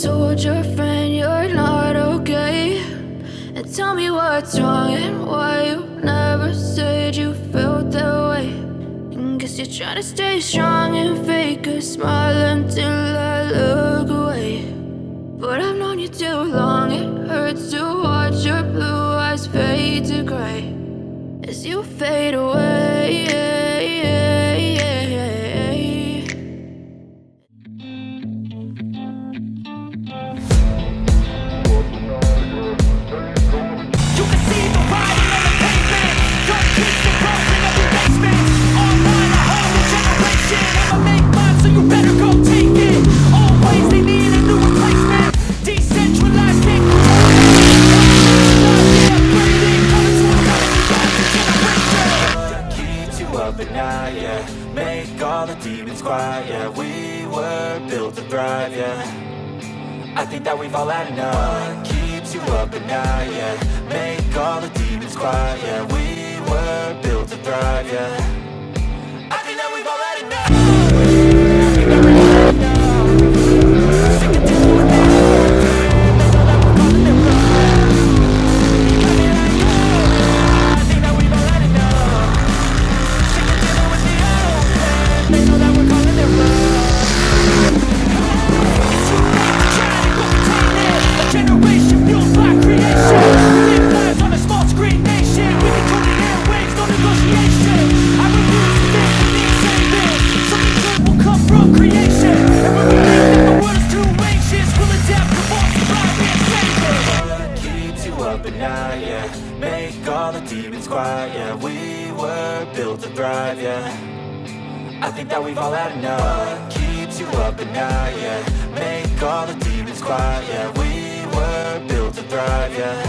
told your friend you're not okay? And tell me what's wrong and why you never said you felt that way. And guess you're trying to stay strong and fake a smile until I look away. But I've known you too long, it hurts to watch your blue eyes fade to gray as you fade away. I think that we've all had enough. Keeps you up at night, yeah. Make all the demons quiet, yeah. We were built to thrive, yeah. I think that we've all had enough. Sick of dealing with it. They know that we're calling it wrong. I think that we've all had enough. Sick of dealing with the old plan. They know that we're calling it wrong. Generation fueled by creation. We live lives on a small screen nation. We control the airwaves, no negotiation. I refuse to think the insane thing. Something good will come from creation. And when we think that the world is too anxious, we'll adapt to walk survive and save it. What keeps you up at night, yeah. Make all the demons quiet, yeah. We were built to thrive, yeah. I think that we've all had enough. What keeps you up at night, yeah. Make all the demons quiet, yeah. We were built to thrive, yeah.